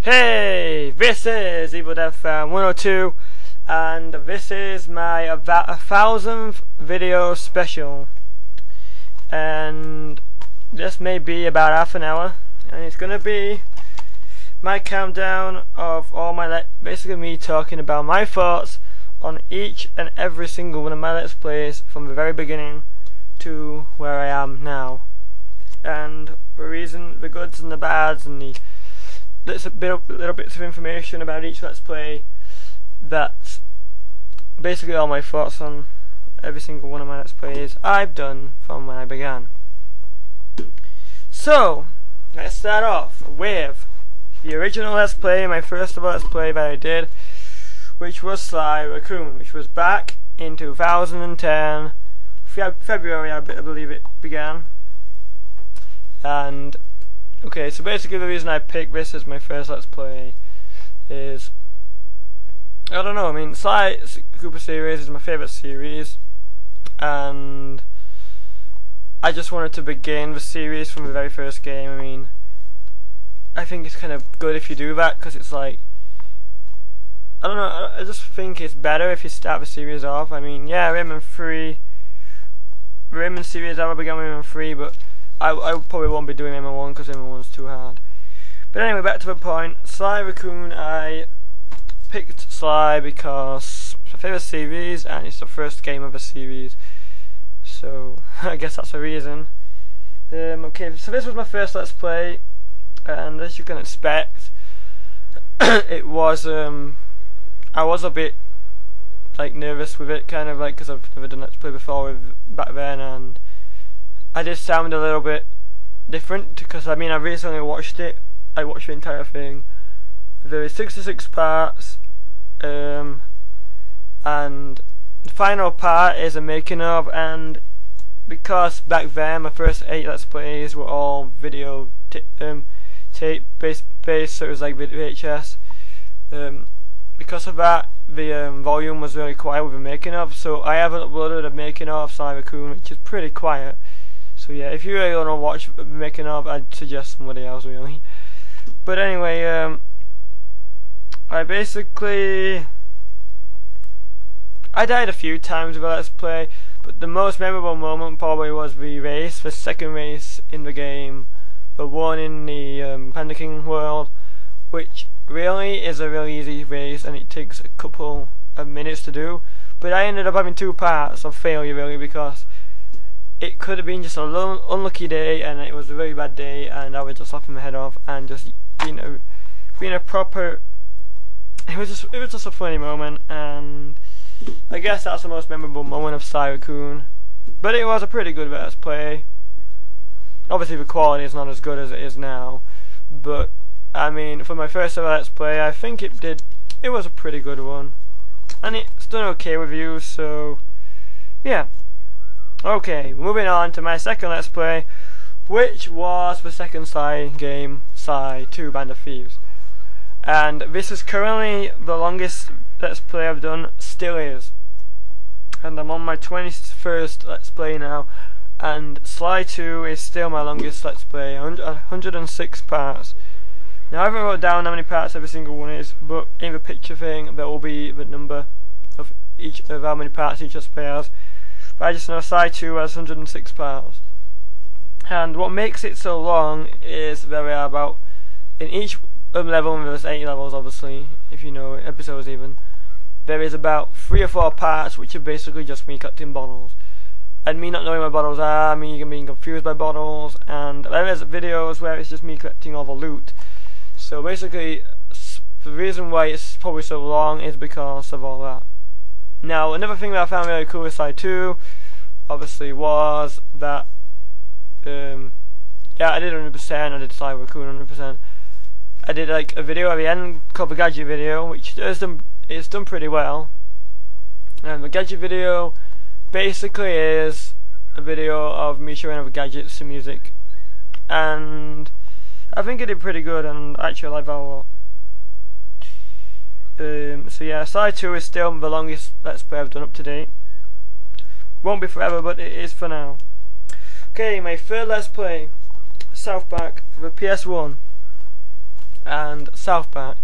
Hey, this is Evil Death 102, and this is my 1000th video special. And this may be about half an hour, and it's gonna be my countdown of all my basically me talking about my thoughts on each and every single one of my Let's Plays from the very beginning to where I am now, and the goods and the bads, and the little bits of information about each Let's Play. That's basically all my thoughts on every single one of my Let's Plays I've done from when I began. So, let's start off with the original Let's Play, my first ever Let's Play that I did, which was Sly Raccoon, which was back in 2010, February I believe it began. And okay, so basically the reason I picked this as my first Let's Play is, I don't know, I mean, Sly Cooper series is my favourite series, and I just wanted to begin the series from the very first game. I mean, I think it's kind of good if you do that, because it's like, I don't know, I just think it's better if you start the series off. I mean, yeah, Rayman series, I began with Rayman 3, but I probably won't be doing Rayman 1 because Rayman 1's too hard. But anyway, back to the point. Sly Raccoon, I picked Sly because it's my favourite series and it's the first game of the series. So, I guess that's the reason. Okay, so this was my first Let's Play, and as you can expect, it was, I was a bit, like, nervous with it, kind of like, because I've never done Let's Play before back then, and I did sound a little bit different because I mean I recently watched it. I watched the entire thing. There is 66 parts, and the final part is a making of. And because back then my first 8 Let's Plays were all video tape based, so it was like VHS. Because of that, the volume was really quiet with the making of. So I haven't uploaded a making of Sly Raccoon, which is pretty quiet. So yeah, if you really want to watch the making of, I'd suggest somebody else really. But anyway, I died a few times with a Let's Play, but the most memorable moment probably was the second race in the game, the one in the Panda King world, which really is a really easy race and it takes a couple of minutes to do. But I ended up having 2 parts of failure really, because it could have been just an unlucky day, and it was a very bad day, and I was just laughing my head off and just being a proper. It was just a funny moment, and I guess that's the most memorable moment of Sly Raccoon. But it was a pretty good Let's Play. Obviously, the quality is not as good as it is now, but I mean, for my first ever Let's Play, I think it was a pretty good one, and it's done okay reviews. So yeah. Okay, moving on to my second Let's Play, which was the second Sly game, Sly 2 Band of Thieves. And this is currently the longest Let's Play I've done, still is. And I'm on my 21st Let's Play now, and Sly 2 is still my longest Let's Play, 106 parts. Now I haven't wrote down how many parts every single one is, but in the picture thing there will be the number of how many parts each Let's Play has. I just know Sly 2 has 106 parts, and what makes it so long is there are about, in each level, and there's 8 levels obviously, if you know episodes even, there is about 3 or 4 parts which are basically just me collecting bottles, and me not knowing where bottles are, me being confused by bottles, and there is videos where it's just me collecting all the loot. So basically, the reason why it's probably so long is because of all that. Now, another thing that I found really cool with Sly 2, obviously, was that, yeah, I did 100%, I did Sly Raccoon 100%. I did like a video at the end called the Gadget video, which it's done pretty well. And the Gadget video basically is a video of me showing off gadgets and music, and I think it did pretty good, and actually I like that a lot. So yeah, Sly 2 is still the longest Let's Play I've done up to date. Won't be forever, but it is for now. Okay, my third Let's Play, South Park for the PS1. and South Park.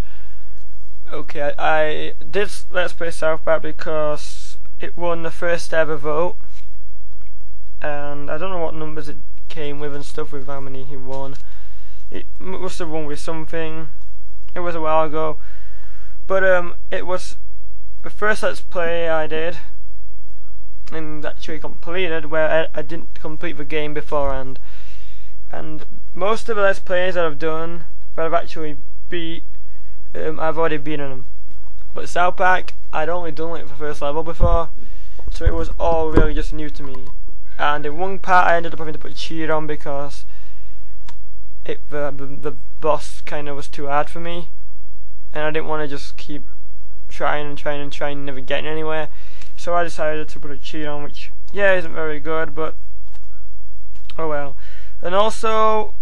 Okay, I did Let's Play South Park because it won the first ever vote, and I don't know what numbers it came with and stuff with how many he won. It must have won with something. It was a while ago, but it was the first Let's Play I did and actually completed, where I didn't complete the game beforehand. And most of the Let's Plays that I've done that I've actually beat, I've already beaten them. But South Park, I'd only done like the first level before, so it was all really just new to me. And in one part I ended up having to put cheat on because the boss kind of was too hard for me, and I didn't want to just keep trying and never getting anywhere. So I decided to put a cheat on, which isn't very good, but oh well. And also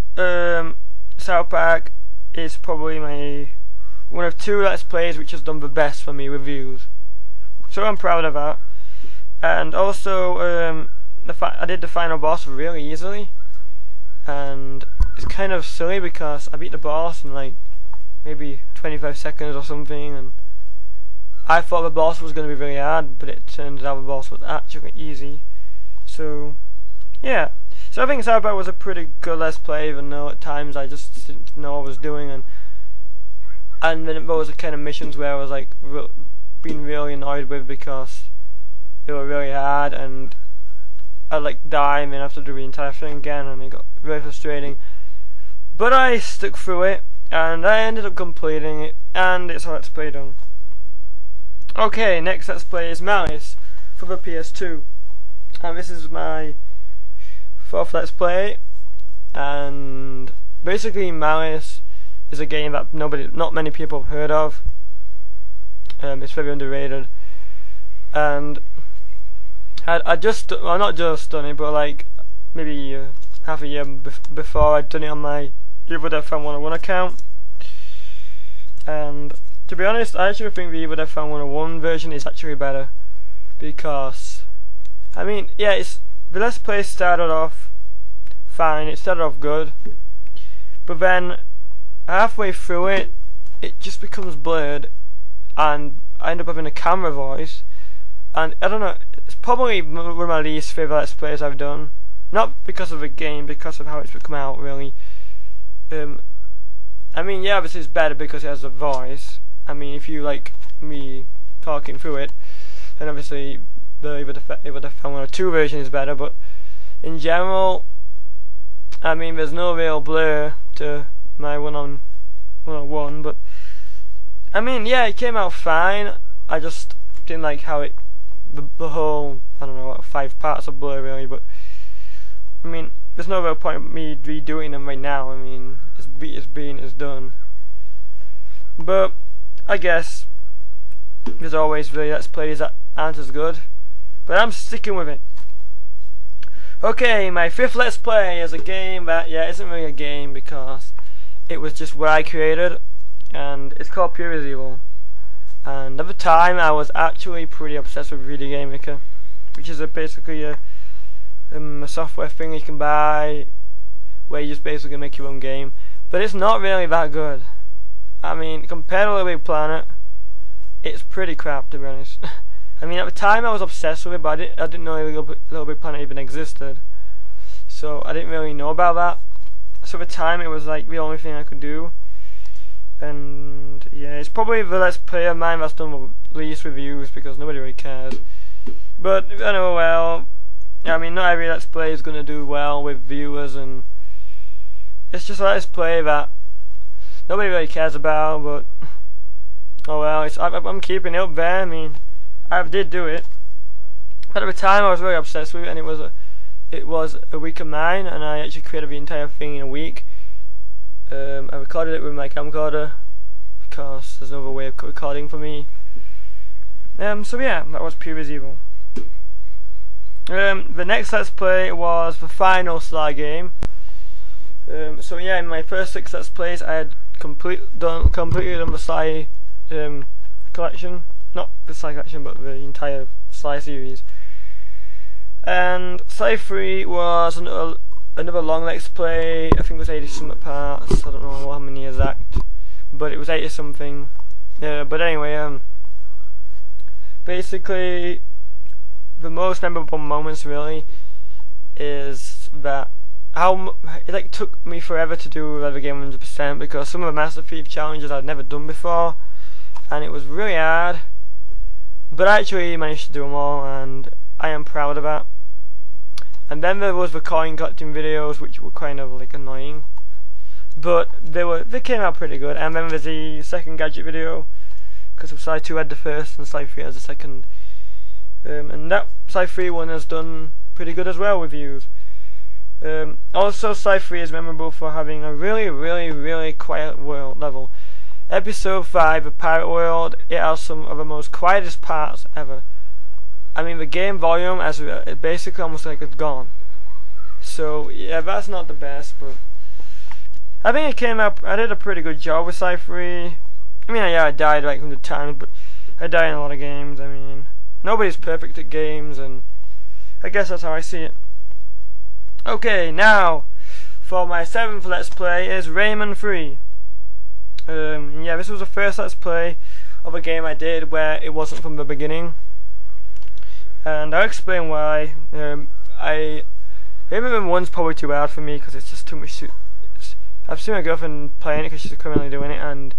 South Park is probably one of 2 Let's Plays which has done the best for me with views, so I'm proud of that. And also I did the final boss really easily, and it's kind of silly because I beat the boss in like maybe 25 seconds or something, and I thought the boss was going to be very hard, but it turned out the boss was actually easy. So yeah, so I think South Park was a pretty good Let's Play, even though at times I just didn't know what I was doing, and then there was the kind of missions where I was like being really annoyed with because they were really hard, and I'd like die and then have to do the entire thing again, and it got very frustrating. But I stuck through it, and I ended up completing it, and it's a Let's Play done. Okay, next Let's Play is Malice for the PS2, and this is my 4th Let's Play. And basically Malice is a game that not many people have heard of. It's very underrated, and not just done it, but like maybe half a year before I'd done it on my Evil Dead Fan 101 account. And to be honest, I actually think the Evil Dead Fan 101 version is actually better, because I mean, the Let's Play started off fine, it started off good, but then halfway through it just becomes blurred, and I end up having a camera voice, and I don't know, it's probably one of my least favourite Let's Plays I've done. Not because of the game, because of how it's come out, really. I mean, obviously it's better because it has a voice. I mean, if you like me talking through it, then obviously the Evil Dead Fan 102 version is better, but in general, I mean, there's no real blur to my 101, but I mean, it came out fine. I just didn't like how the whole, I don't know, 5 parts of blur really, but I mean, there's no real point in me redoing them right now. I mean, it's done. But I guess there's always the Let's Plays that aren't as good, but I'm sticking with it. Okay, my 5th Let's Play is a game that isn't really a game because it was just what I created, and it's called Pure as Evil. And at the time I was actually pretty obsessed with Video Game Maker, which is basically a software thing you can buy where you just basically make your own game, but it's not really that good. I mean, compared to Little Big Planet, it's pretty crap, to be honest. I mean, at the time I was obsessed with it, but I didn't know Little Big Planet even existed, so I didn't really know about that. So at the time it was like the only thing I could do, and it's probably the Let's Play of mine that's done the least reviews because nobody really cares. But I know, well, I mean, not every Let's Play is going to do well with viewers, and it's just a Let's Play that nobody really cares about, but oh well, I'm keeping it up there. I mean, I did do it, but at the time I was very obsessed with it, and it was a week of mine, and I actually created the entire thing in a week. I recorded it with my camcorder because there's no other way of recording for me. So that was Pure as Evil. The next Let's Play was the final Sly game. So in my first 6 Let's Plays I had completely done the Sly collection. Not the Sly collection, but the entire Sly series. And Sly 3 was another long Let's Play. I think it was 80 something parts, I don't know how many exact. but it was 80 something. But anyway, basically the most memorable moments really is that it like took me forever to do every game 100% because some of the Master Thief challenges I'd never done before, and it was really hard. But I actually managed to do them all, and I am proud of that. And then there was the coin collecting videos, which were kind of like annoying, but they came out pretty good. And then there's the second gadget video, because Sly 2 had the first and Sly 3 has the second. And that Sly 3 one has done pretty good as well with views. Also, Sly 3 is memorable for having a really quiet world level. Episode 5, the Pirate World, it has some of the most quietest parts ever. I mean, the game volume as it basically almost like it's gone. So yeah, that's not the best, but I think it came out. I did a pretty good job with Sly 3. I mean, yeah, I died like 100 times, but I die in a lot of games. I mean, nobody's perfect at games, and I guess that's how I see it. Okay, now for my 7th Let's Play is Rayman 3. Yeah, this was the first Let's Play of a game I did where it wasn't from the beginning, and I'll explain why. Rayman 1's probably too hard for me because it's just too much. I've seen my girlfriend playing it because she's currently doing it, and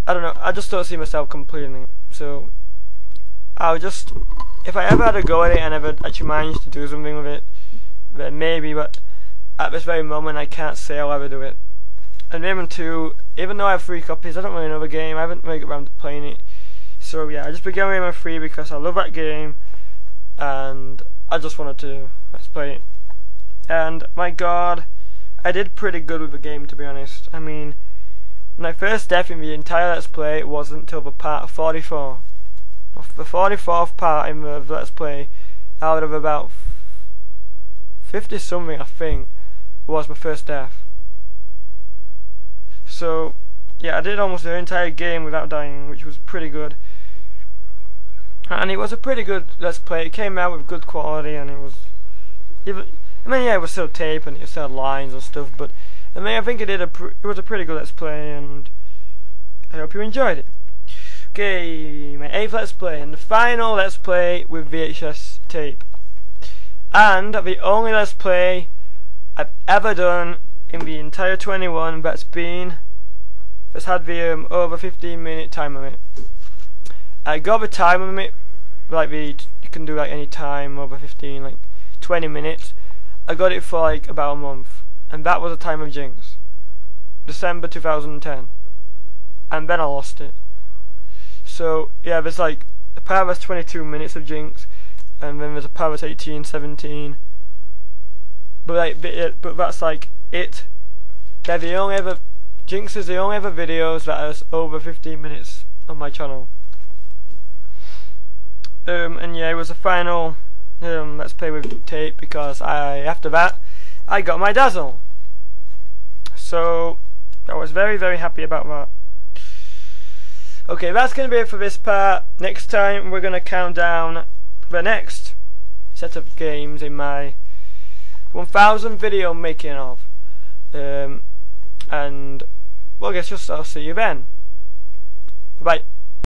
I don't know, I just don't see myself completing it. So I'll just, if I ever had a go at it and ever actually managed to do something with it, then maybe, but at this very moment I can't say I'll ever do it. And Rayman 2, even though I have 3 copies, I don't really know the game, I haven't really got around to playing it. So yeah, I just began Rayman 3 because I love that game, and I just wanted to let's play it. And my god, I did pretty good with the game, to be honest. I mean, my first death in the entire Let's Play wasn't until the part 44. The 44th part in the Let's Play, out of about 50 something I think, was my first death. So yeah, I did almost the entire game without dying, which was pretty good. And it was a pretty good Let's Play. It came out with good quality, and it was even, I mean, yeah, it was still tape and it still had lines and stuff, but I mean, I think it was a pretty good Let's Play, and I hope you enjoyed it. Okay, my 8th Let's Play, and the final Let's Play with VHS tape, and the only Let's Play I've ever done in the entire 21 that's had the over 15-minute time limit. I got the time limit, like you can do like any time over 15, like 20 minutes. I got it for like about a month, and that was the time of Jinx, December 2010, and then I lost it. So yeah, there's like a part that's 22 minutes of Jinx, and then there's a part that's 18, 17. But that's like it. They're the only ever, Jinx is the only ever videos that are over 15 minutes on my channel. And yeah, it was the final Let's Play with tape because after that I got my Dazzle. So I was very happy about that. Okay, that's going to be it for this part. Next time we're going to count down the next set of games in my 1000 video making of. And well, I guess I'll see you then. Bye.